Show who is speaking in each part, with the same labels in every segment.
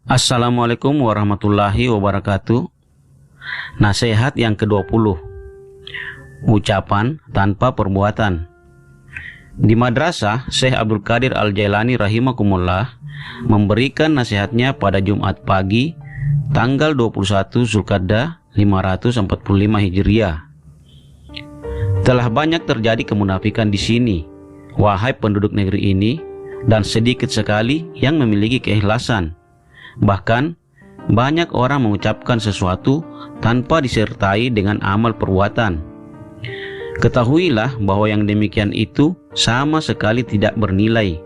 Speaker 1: Assalamualaikum warahmatullahi wabarakatuh. Nasihat yang ke-20. Ucapan tanpa perbuatan. Di madrasah, Syekh Abdul Qadir Al-Jailani rahimakumullah memberikan nasihatnya pada Jumat pagi tanggal 21 Zulqa'dah 545 Hijriah. Telah banyak terjadi kemunafikan di sini, wahai penduduk negeri ini, dan sedikit sekali yang memiliki keikhlasan. Bahkan, banyak orang mengucapkan sesuatu tanpa disertai dengan amal perbuatan. Ketahuilah bahwa yang demikian itu sama sekali tidak bernilai,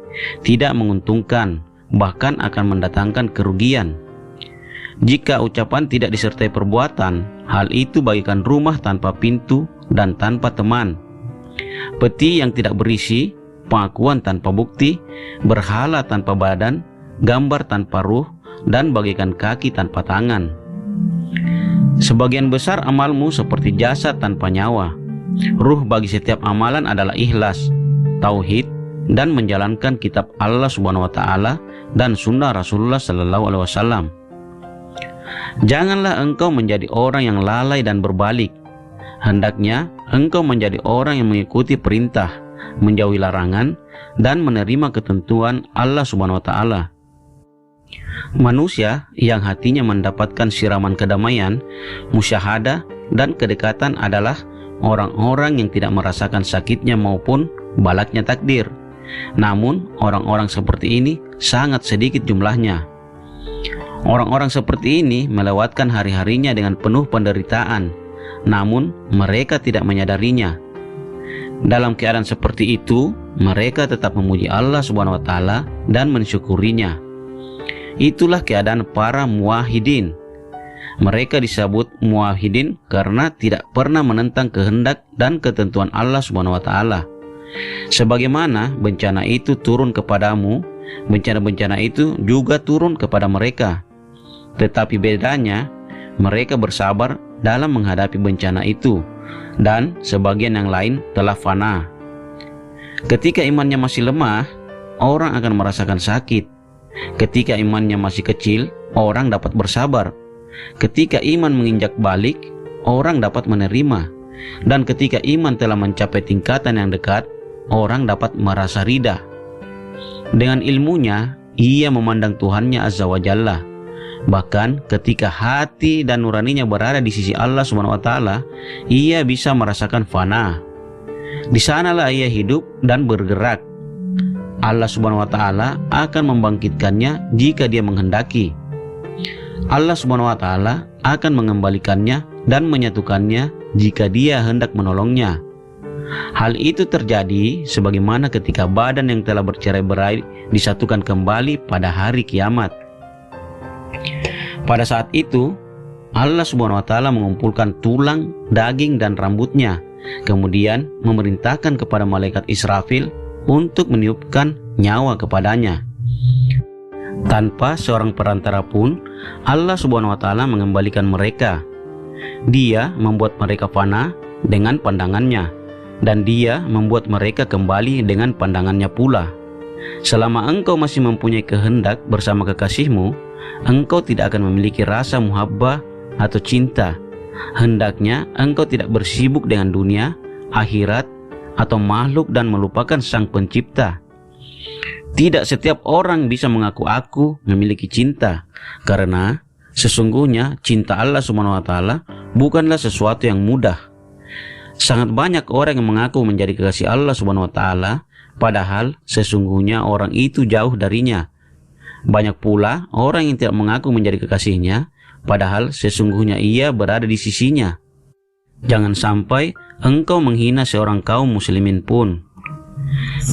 Speaker 1: tidak menguntungkan, bahkan akan mendatangkan kerugian. Jika ucapan tidak disertai perbuatan, hal itu bagaikan rumah tanpa pintu dan tanpa teman, peti yang tidak berisi, pengakuan tanpa bukti, berhala tanpa badan, gambar tanpa ruh, dan bagaikan kaki tanpa tangan. Sebagian besar amalmu seperti jasad tanpa nyawa. Ruh bagi setiap amalan adalah ikhlas, tauhid, dan menjalankan kitab Allah Subhanahu wa Ta'ala dan sunnah Rasulullah Sallallahu Alaihi Wasallam. Janganlah engkau menjadi orang yang lalai dan berbalik. Hendaknya engkau menjadi orang yang mengikuti perintah, menjauhi larangan, dan menerima ketentuan Allah Subhanahu wa Ta'ala. Manusia yang hatinya mendapatkan siraman kedamaian, musyahadah, dan kedekatan adalah orang-orang yang tidak merasakan sakitnya maupun balaknya takdir. Namun, orang-orang seperti ini sangat sedikit jumlahnya. Orang-orang seperti ini melewatkan hari-harinya dengan penuh penderitaan, namun mereka tidak menyadarinya. Dalam keadaan seperti itu, mereka tetap memuji Allah Subhanahu wa Ta'ala dan mensyukurinya. Itulah keadaan para muwahhidin. Mereka disebut muwahhidin karena tidak pernah menentang kehendak dan ketentuan Allah Subhanahu wa Ta'ala. Sebagaimana bencana itu turun kepadamu, bencana-bencana itu juga turun kepada mereka. Tetapi bedanya, mereka bersabar dalam menghadapi bencana itu, dan sebagian yang lain telah fana. Ketika imannya masih lemah, orang akan merasakan sakit. Ketika imannya masih kecil, orang dapat bersabar. Ketika iman menginjak balik, orang dapat menerima. Dan ketika iman telah mencapai tingkatan yang dekat, orang dapat merasa ridha. Dengan ilmunya, ia memandang Tuhannya Azza wa Jalla. Bahkan ketika hati dan nuraninya berada di sisi Allah Subhanahu wa Ta'ala, ia bisa merasakan fana. Di sanalah ia hidup dan bergerak. Allah Subhanahu wa Ta'ala akan membangkitkannya jika dia menghendaki. Allah Subhanahu wa Ta'ala akan mengembalikannya dan menyatukannya jika dia hendak menolongnya. Hal itu terjadi sebagaimana ketika badan yang telah bercerai-berai disatukan kembali pada hari kiamat. Pada saat itu, Allah Subhanahu wa Ta'ala mengumpulkan tulang, daging, dan rambutnya, kemudian memerintahkan kepada malaikat Israfil untuk meniupkan nyawa kepadanya. Tanpa seorang perantara pun, Allah Subhanahu wa Ta'ala mengembalikan mereka. Dia membuat mereka fana dengan pandangannya, dan dia membuat mereka kembali dengan pandangannya pula. Selama engkau masih mempunyai kehendak bersama kekasihmu, engkau tidak akan memiliki rasa muhabbah atau cinta. Hendaknya engkau tidak bersibuk dengan dunia, akhirat, atau makhluk dan melupakan Sang Pencipta. Tidak setiap orang bisa mengaku aku memiliki cinta, karena sesungguhnya cinta Allah Subhanahu wa Ta'ala bukanlah sesuatu yang mudah. Sangat banyak orang yang mengaku menjadi kekasih Allah Subhanahu wa Ta'ala, padahal sesungguhnya orang itu jauh darinya. Banyak pula orang yang tidak mengaku menjadi kekasihnya, padahal sesungguhnya ia berada di sisinya. Jangan sampai engkau menghina seorang kaum muslimin pun.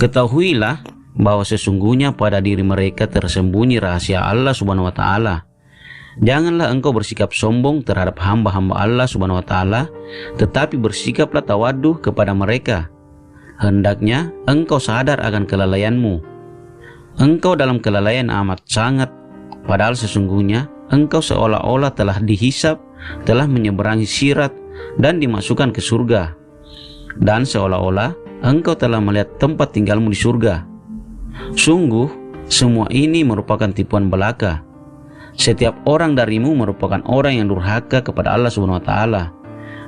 Speaker 1: Ketahuilah bahwa sesungguhnya pada diri mereka tersembunyi rahasia Allah Subhanahu wa Ta'ala. Janganlah engkau bersikap sombong terhadap hamba-hamba Allah Subhanahu wa Ta'ala, tetapi bersikaplah tawadduh kepada mereka. Hendaknya engkau sadar akan kelalaianmu. Engkau dalam kelalaian amat sangat, padahal sesungguhnya engkau seolah-olah telah dihisap, telah menyeberangi sirat, dan dimasukkan ke surga. Dan seolah-olah engkau telah melihat tempat tinggalmu di surga. Sungguh, semua ini merupakan tipuan belaka. Setiap orang darimu merupakan orang yang durhaka kepada Allah Subhanahu wa taala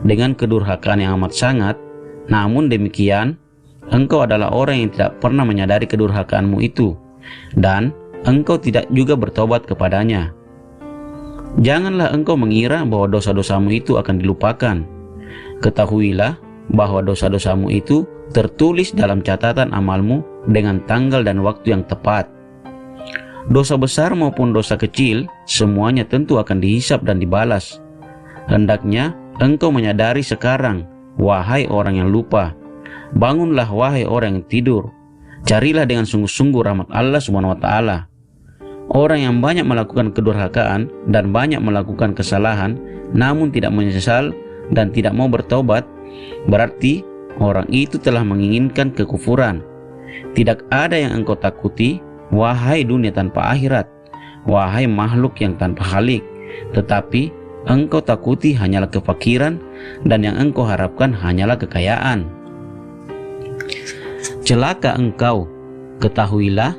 Speaker 1: dengan kedurhakaan yang amat sangat. Namun demikian, engkau adalah orang yang tidak pernah menyadari kedurhakaanmu itu, dan engkau tidak juga bertobat kepadanya. Janganlah engkau mengira bahwa dosa-dosamu itu akan dilupakan. Ketahuilah bahwa dosa-dosamu itu tertulis dalam catatan amalmu dengan tanggal dan waktu yang tepat. Dosa besar maupun dosa kecil, semuanya tentu akan dihisap dan dibalas. Hendaknya engkau menyadari sekarang, wahai orang yang lupa. Bangunlah wahai orang yang tidur. Carilah dengan sungguh-sungguh rahmat Allah Subhanahu wa taala. Orang yang banyak melakukan kedurhakaan dan banyak melakukan kesalahan namun tidak menyesal dan tidak mau bertobat, berarti orang itu telah menginginkan kekufuran. Tidak ada yang engkau takuti, wahai dunia tanpa akhirat, wahai makhluk yang tanpa khalik, tetapi engkau takuti hanyalah kefakiran, dan yang engkau harapkan hanyalah kekayaan. Celaka engkau, ketahuilah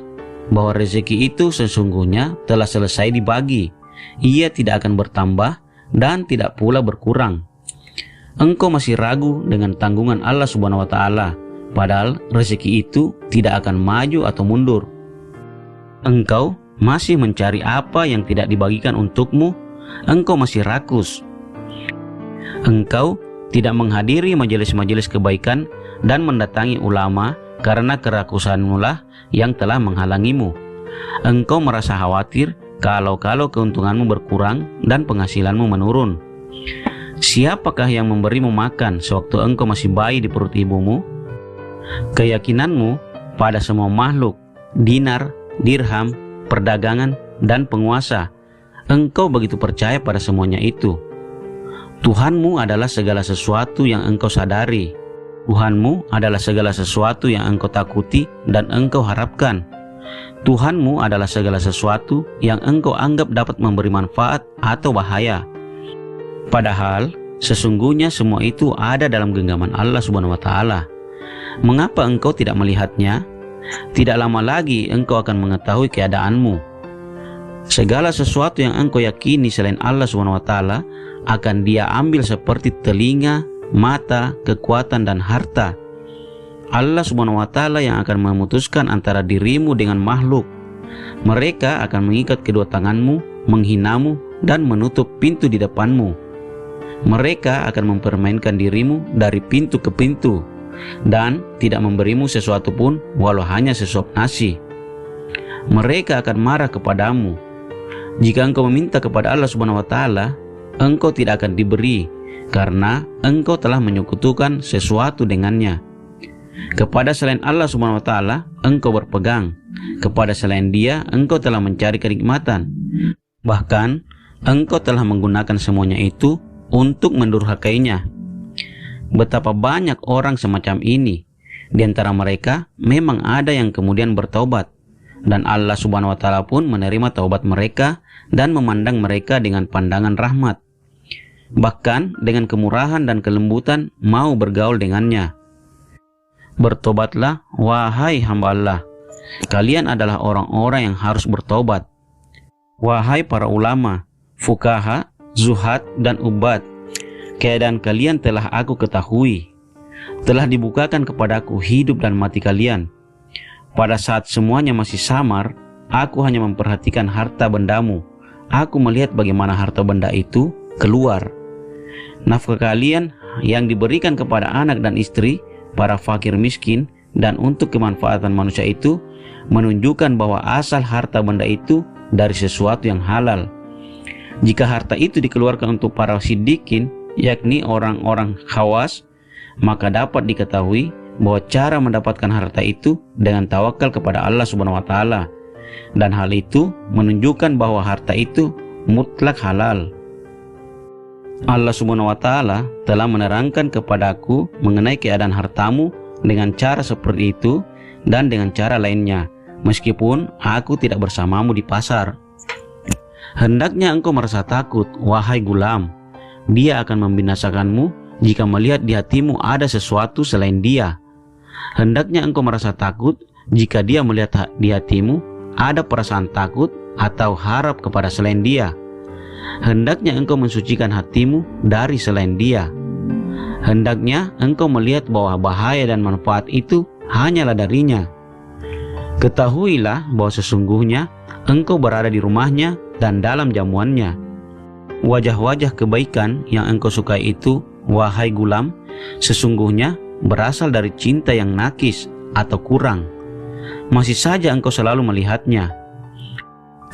Speaker 1: bahwa rezeki itu sesungguhnya telah selesai dibagi. Ia tidak akan bertambah dan tidak pula berkurang. Engkau masih ragu dengan tanggungan Allah Subhanahu wa taala, padahal rezeki itu tidak akan maju atau mundur. Engkau masih mencari apa yang tidak dibagikan untukmu. Engkau masih rakus. Engkau tidak menghadiri majelis-majelis kebaikan dan mendatangi ulama karena kerakusanmu lah yang telah menghalangimu. Engkau merasa khawatir kalau keuntunganmu berkurang dan penghasilanmu menurun. Siapakah yang memberimu makan sewaktu engkau masih bayi di perut ibumu? Keyakinanmu pada semua makhluk, dinar, dirham, perdagangan, dan penguasa, engkau begitu percaya pada semuanya itu. Tuhanmu adalah segala sesuatu yang engkau sadari. Tuhanmu adalah segala sesuatu yang engkau takuti dan engkau harapkan. Tuhanmu adalah segala sesuatu yang engkau anggap dapat memberi manfaat atau bahaya. Padahal sesungguhnya semua itu ada dalam genggaman Allah Subhanahu wa taala. Mengapa engkau tidak melihatnya? Tidak lama lagi engkau akan mengetahui keadaanmu. Segala sesuatu yang engkau yakini selain Allah Subhanahu wa taala akan Dia ambil seperti telinga, mata, kekuatan, dan harta. Allah Subhanahu wa taala yang akan memutuskan antara dirimu dengan makhluk. Mereka akan mengikat kedua tanganmu, menghinamu, dan menutup pintu di depanmu. Mereka akan mempermainkan dirimu dari pintu ke pintu dan tidak memberimu sesuatu pun walau hanya sesuap nasi. Mereka akan marah kepadamu. Jika engkau meminta kepada Allah Subhanahu wa taala, engkau tidak akan diberi karena engkau telah menyekutukan sesuatu dengannya. Kepada selain Allah Subhanahu wa taala engkau berpegang. Kepada selain Dia engkau telah mencari kenikmatan. Bahkan engkau telah menggunakan semuanya itu untuk mendurhakainya. Betapa banyak orang semacam ini. Di antara mereka memang ada yang kemudian bertaubat, dan Allah Subhanahu wa taala pun menerima taubat mereka dan memandang mereka dengan pandangan rahmat. Bahkan dengan kemurahan dan kelembutan mau bergaul dengannya. Bertobatlah wahai hamba Allah. Kalian adalah orang-orang yang harus bertobat. Wahai para ulama, fuqaha, zuhad, dan ubad, keadaan kalian telah aku ketahui. Telah dibukakan kepadaku hidup dan mati kalian. Pada saat semuanya masih samar, aku hanya memperhatikan harta bendamu. Aku melihat bagaimana harta benda itu keluar. Nafkah kalian yang diberikan kepada anak dan istri, para fakir miskin, dan untuk kemanfaatan manusia itu menunjukkan bahwa asal harta benda itu dari sesuatu yang halal. Jika harta itu dikeluarkan untuk para siddiqin, yakni orang-orang khawas, maka dapat diketahui bahwa cara mendapatkan harta itu dengan tawakal kepada Allah Subhanahu wa taala, dan hal itu menunjukkan bahwa harta itu mutlak halal. Allah Subhanahu wa taala telah menerangkan kepadaku mengenai keadaan hartamu dengan cara seperti itu dan dengan cara lainnya, meskipun aku tidak bersamamu di pasar. Hendaknya engkau merasa takut, wahai gulam. Dia akan membinasakanmu jika melihat di hatimu ada sesuatu selain Dia. Hendaknya engkau merasa takut jika Dia melihat di hatimu ada perasaan takut atau harap kepada selain Dia. Hendaknya engkau mensucikan hatimu dari selain Dia. Hendaknya engkau melihat bahwa bahaya dan manfaat itu hanyalah darinya. Ketahuilah bahwa sesungguhnya engkau berada di rumahnya dan dalam jamuannya. Wajah-wajah kebaikan yang engkau sukai itu, wahai gulam, sesungguhnya berasal dari cinta yang nakis atau kurang. Masih saja engkau selalu melihatnya.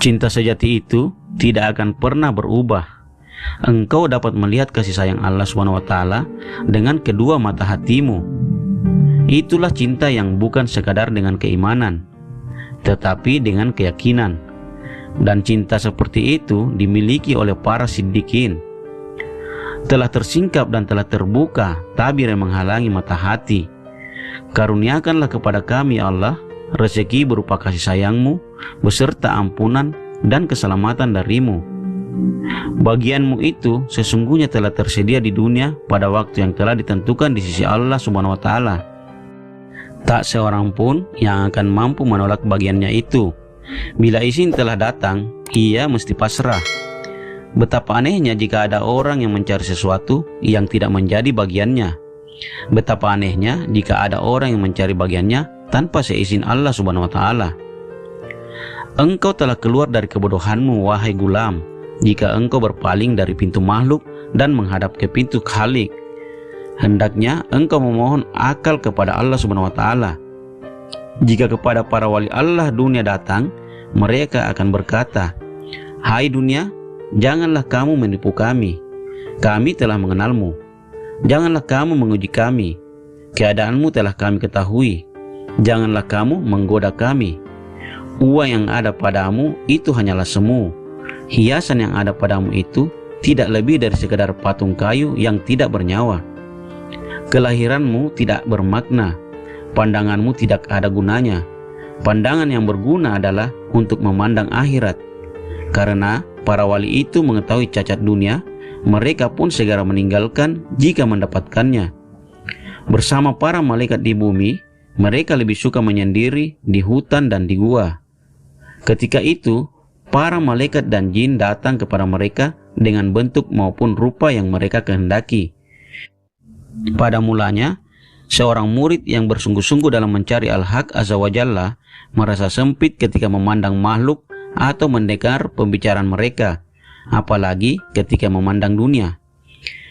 Speaker 1: Cinta sejati itu tidak akan pernah berubah. Engkau dapat melihat kasih sayang Allah SWT dengan kedua mata hatimu. Itulah cinta yang bukan sekadar dengan keimanan, tetapi dengan keyakinan. Dan cinta seperti itu dimiliki oleh para siddiqin. Telah tersingkap dan telah terbuka tabir yang menghalangi mata hati. Karuniakanlah kepada kami, Allah, rezeki berupa kasih sayang-Mu beserta ampunan dan keselamatan darimu. Bagianmu itu sesungguhnya telah tersedia di dunia pada waktu yang telah ditentukan di sisi Allah Subhanahu wa Ta'ala. Tak seorang pun yang akan mampu menolak bagiannya itu. Bila izin telah datang, ia mesti pasrah. Betapa anehnya jika ada orang yang mencari sesuatu yang tidak menjadi bagiannya. Betapa anehnya jika ada orang yang mencari bagiannya tanpa seizin Allah Subhanahu wa Ta'ala. Engkau telah keluar dari kebodohanmu, wahai gulam, jika engkau berpaling dari pintu makhluk dan menghadap ke pintu Khalik. Hendaknya engkau memohon akal kepada Allah Subhanahu wa Ta'ala. Jika kepada para wali Allah dunia datang, mereka akan berkata, "Hai dunia, janganlah kamu menipu kami. Kami telah mengenalmu. Janganlah kamu menguji kami. Keadaanmu telah kami ketahui. Janganlah kamu menggoda kami. Uang yang ada padamu itu hanyalah semu. Hiasan yang ada padamu itu tidak lebih dari sekadar patung kayu yang tidak bernyawa. Kelahiranmu tidak bermakna. Pandanganmu tidak ada gunanya. Pandangan yang berguna adalah untuk memandang akhirat. Karena para wali itu mengetahui cacat dunia, mereka pun segera meninggalkan jika mendapatkannya. Bersama para malaikat di bumi, mereka lebih suka menyendiri di hutan dan di gua. Ketika itu, para malaikat dan jin datang kepada mereka dengan bentuk maupun rupa yang mereka kehendaki. Pada mulanya, seorang murid yang bersungguh-sungguh dalam mencari Al-Haq Azza wa Jalla merasa sempit ketika memandang makhluk atau mendengar pembicaraan mereka, apalagi ketika memandang dunia.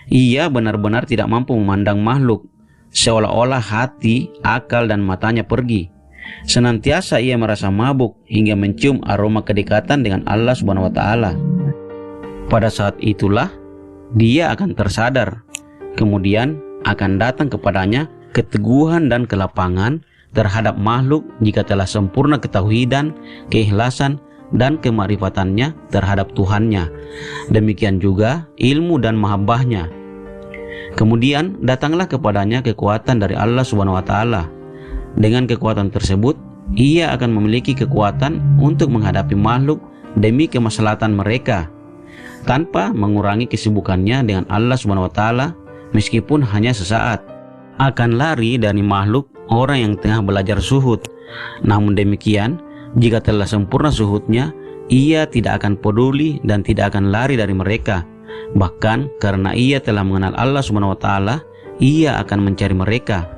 Speaker 1: Ia benar-benar tidak mampu memandang makhluk, seolah-olah hati, akal, dan matanya pergi. Senantiasa ia merasa mabuk hingga mencium aroma kedekatan dengan Allah Subhanahu wa Ta'ala. Pada saat itulah dia akan tersadar. Kemudian akan datang kepadanya keteguhan dan kelapangan terhadap makhluk jika telah sempurna ketauhidan, keikhlasan, dan kemarifatannya terhadap Tuhannya. Demikian juga ilmu dan mahabbahnya. Kemudian datanglah kepadanya kekuatan dari Allah Subhanahu wa Ta'ala. Dengan kekuatan tersebut, ia akan memiliki kekuatan untuk menghadapi makhluk demi kemaslahatan mereka, tanpa mengurangi kesibukannya dengan Allah Subhanahu wa Ta'ala meskipun hanya sesaat. Akan lari dari makhluk orang yang tengah belajar zuhud. Namun demikian, jika telah sempurna zuhudnya, ia tidak akan peduli dan tidak akan lari dari mereka. Bahkan karena ia telah mengenal Allah Subhanahu wa Ta'ala, ia akan mencari mereka.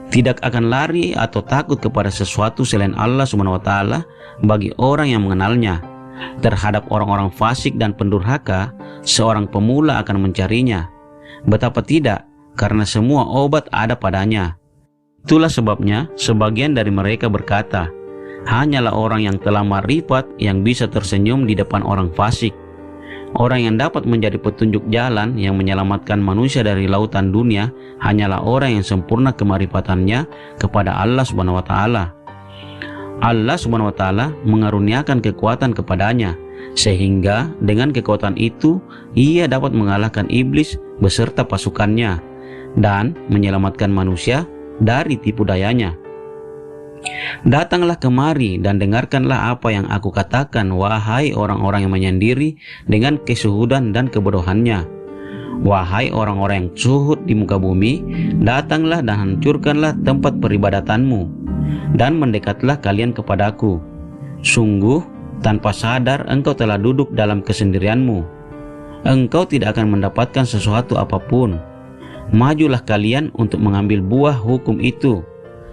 Speaker 1: Tidak akan lari atau takut kepada sesuatu selain Allah Subhanahu wa Ta'ala bagi orang yang mengenalnya. Terhadap orang-orang fasik dan pendurhaka, seorang pemula akan mencarinya. Betapa tidak, karena semua obat ada padanya. Itulah sebabnya sebagian dari mereka berkata, hanyalah orang yang telah marifat yang bisa tersenyum di depan orang fasik. Orang yang dapat menjadi petunjuk jalan yang menyelamatkan manusia dari lautan dunia hanyalah orang yang sempurna kemarifatannya kepada Allah Subhanahu wa Ta'ala. Allah Subhanahu wa Ta'ala mengaruniakan kekuatan kepadanya, sehingga dengan kekuatan itu ia dapat mengalahkan iblis beserta pasukannya dan menyelamatkan manusia dari tipu dayanya. Datanglah kemari dan dengarkanlah apa yang aku katakan, wahai orang-orang yang menyendiri dengan kesuhudan dan kebodohannya. Wahai orang-orang yang zuhud di muka bumi, datanglah dan hancurkanlah tempat peribadatanmu, dan mendekatlah kalian kepadaku. Sungguh, tanpa sadar engkau telah duduk dalam kesendirianmu. Engkau tidak akan mendapatkan sesuatu apapun. Majulah kalian untuk mengambil buah hukum itu.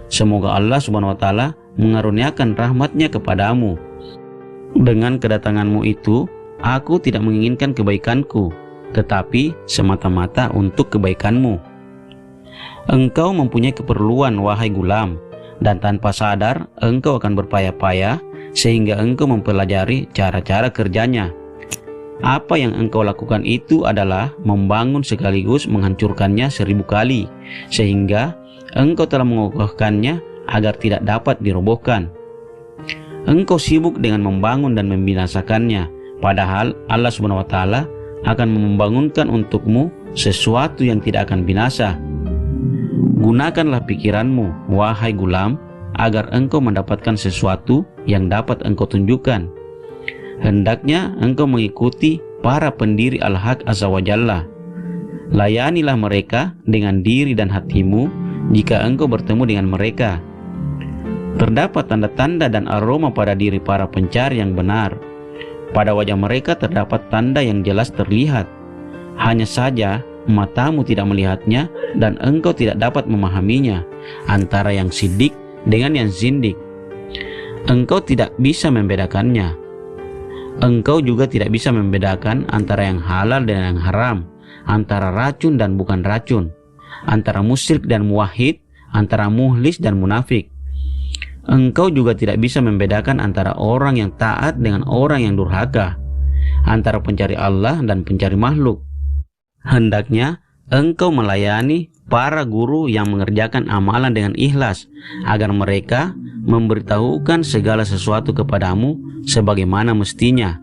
Speaker 1: Semoga Allah Subhanahu wa Ta'ala mengaruniakan rahmatnya kepadamu. Dengan kedatanganmu itu, aku tidak menginginkan kebaikanku, tetapi semata-mata untuk kebaikanmu. Engkau mempunyai keperluan, wahai gulam, dan tanpa sadar engkau akan berpayah-payah sehingga engkau mempelajari cara-cara kerjanya. Apa yang engkau lakukan itu adalah membangun sekaligus menghancurkannya 1000 kali, sehingga engkau telah mengokohkannya agar tidak dapat dirobohkan. Engkau sibuk dengan membangun dan membinasakannya, padahal Allah Subhanahu wa Ta'ala akan membangunkan untukmu sesuatu yang tidak akan binasa. Gunakanlah pikiranmu, wahai gulam, agar engkau mendapatkan sesuatu yang dapat engkau tunjukkan. Hendaknya engkau mengikuti para pendiri Al-Haq Azza wa Jalla. Layanilah mereka dengan diri dan hatimu jika engkau bertemu dengan mereka. Terdapat tanda-tanda dan aroma pada diri para pencari yang benar. Pada wajah mereka terdapat tanda yang jelas terlihat. Hanya saja matamu tidak melihatnya dan engkau tidak dapat memahaminya, antara yang sidik dengan yang zindik. Engkau tidak bisa membedakannya. Engkau juga tidak bisa membedakan antara yang halal dan yang haram, antara racun dan bukan racun, antara musyrik dan muwahhid, antara muhlis dan munafik. Engkau juga tidak bisa membedakan antara orang yang taat dengan orang yang durhaka, antara pencari Allah dan pencari makhluk. Hendaknya engkau melayani para guru yang mengerjakan amalan dengan ikhlas, agar mereka memberitahukan segala sesuatu kepadamu sebagaimana mestinya.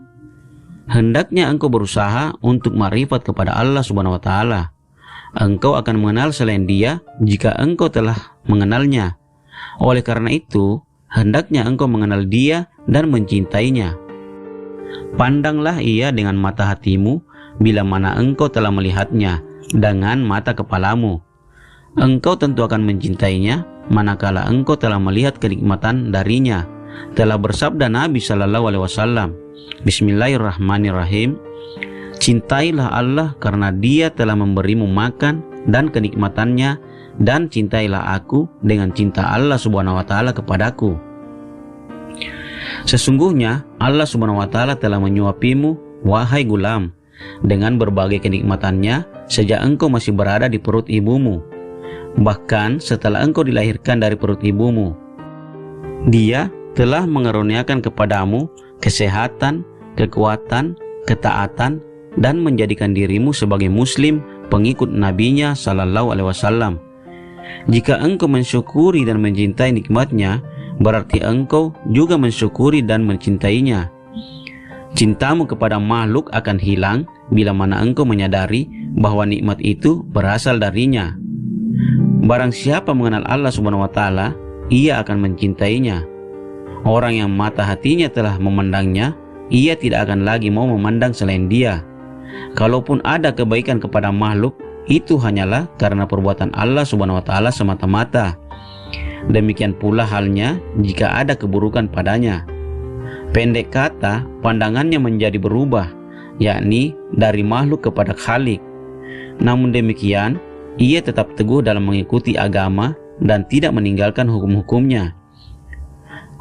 Speaker 1: Hendaknya engkau berusaha untuk ma'rifat kepada Allah Subhanahu wa Ta'ala. Engkau akan mengenal selain Dia jika engkau telah mengenalnya. Oleh karena itu, hendaknya engkau mengenal Dia dan mencintainya. Pandanglah Ia dengan mata hatimu bila mana engkau telah melihatnya dengan mata kepalamu. Engkau tentu akan mencintainya manakala engkau telah melihat kenikmatan darinya. Telah bersabda Nabi Sallallahu Alaihi Wasallam, Bismillahirrahmanirrahim, cintailah Allah karena Dia telah memberimu makan dan kenikmatannya, dan cintailah aku dengan cinta Allah Subhanahu wa Ta'ala kepadaku. Sesungguhnya Allah Subhanahu wa Ta'ala telah menyuapimu, wahai gulam, dengan berbagai kenikmatannya sejak engkau masih berada di perut ibumu, bahkan setelah engkau dilahirkan dari perut ibumu. Dia telah mengaruniakan kepadamu kesehatan, kekuatan, ketaatan, dan menjadikan dirimu sebagai muslim pengikut nabinya Sallallahu Alaihi Wasallam. Jika engkau mensyukuri dan mencintai nikmatnya, berarti engkau juga mensyukuri dan mencintainya. Cintamu kepada makhluk akan hilang bila mana engkau menyadari bahwa nikmat itu berasal darinya. Barang siapa mengenal Allah Subhanahu wa Ta'ala, ia akan mencintainya. Orang yang mata hatinya telah memandangnya, ia tidak akan lagi mau memandang selain Dia. Kalaupun ada kebaikan kepada makhluk, itu hanyalah karena perbuatan Allah Subhanahu wa Ta'ala semata-mata. Demikian pula halnya jika ada keburukan padanya. Pendek kata, pandangannya menjadi berubah, yakni dari makhluk kepada Khalik. Namun demikian, ia tetap teguh dalam mengikuti agama dan tidak meninggalkan hukum-hukumnya.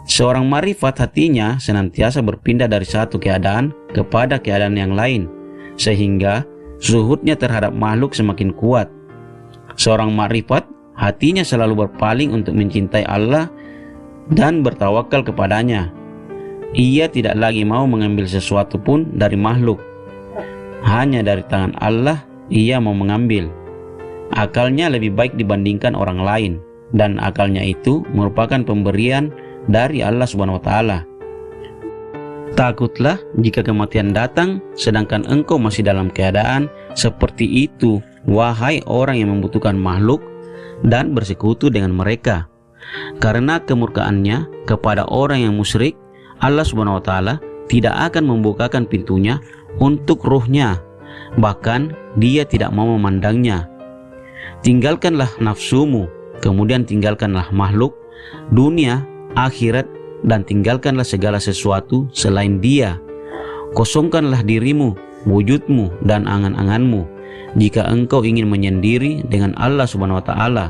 Speaker 1: Seorang marifat hatinya senantiasa berpindah dari satu keadaan kepada keadaan yang lain, sehingga zuhudnya terhadap makhluk semakin kuat. Seorang marifat hatinya selalu berpaling untuk mencintai Allah dan bertawakal kepadanya. Ia tidak lagi mau mengambil sesuatu pun dari makhluk. Hanya dari tangan Allah ia mau mengambil. Akalnya lebih baik dibandingkan orang lain, dan akalnya itu merupakan pemberian dari Allah Subhanahu wa Ta'ala. Takutlah jika kematian datang sedangkan engkau masih dalam keadaan seperti itu, wahai orang yang membutuhkan makhluk dan bersekutu dengan mereka. Karena kemurkaannya kepada orang yang musyrik, Allah Subhanahu wa Ta'ala tidak akan membukakan pintunya untuk ruhnya, bahkan Dia tidak mau memandangnya. Tinggalkanlah nafsumu, kemudian tinggalkanlah makhluk, dunia, akhirat, dan tinggalkanlah segala sesuatu selain Dia. Kosongkanlah dirimu, wujudmu, dan angan-anganmu jika engkau ingin menyendiri dengan Allah Subhanahu wa Ta'ala.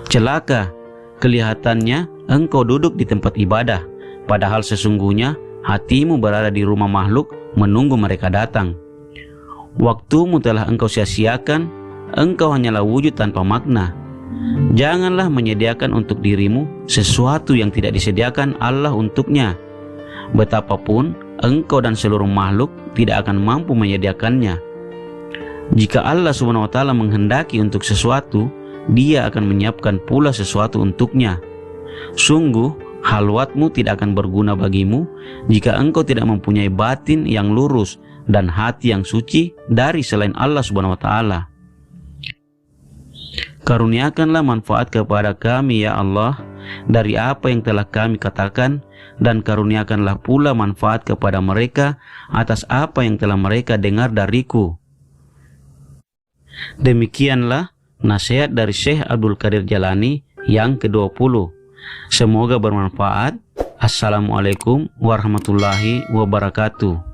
Speaker 1: Celaka, kelihatannya engkau duduk di tempat ibadah, padahal sesungguhnya hatimu berada di rumah makhluk menunggu mereka datang. Waktumu telah engkau sia-siakan, engkau hanyalah wujud tanpa makna. Janganlah menyediakan untuk dirimu sesuatu yang tidak disediakan Allah untuknya. Betapapun engkau dan seluruh makhluk tidak akan mampu menyediakannya. Jika Allah Subhanahu wa Ta'ala menghendaki untuk sesuatu, Dia akan menyiapkan pula sesuatu untuknya. Sungguh, halwatmu tidak akan berguna bagimu jika engkau tidak mempunyai batin yang lurus dan hati yang suci dari selain Allah Subhanahu wa Ta'ala. Karuniakanlah manfaat kepada kami ya Allah dari apa yang telah kami katakan, dan karuniakanlah pula manfaat kepada mereka atas apa yang telah mereka dengar dariku. Demikianlah nasihat dari Syekh Abdul Qadir Jalani yang ke-20. Semoga bermanfaat. Assalamualaikum warahmatullahi wabarakatuh.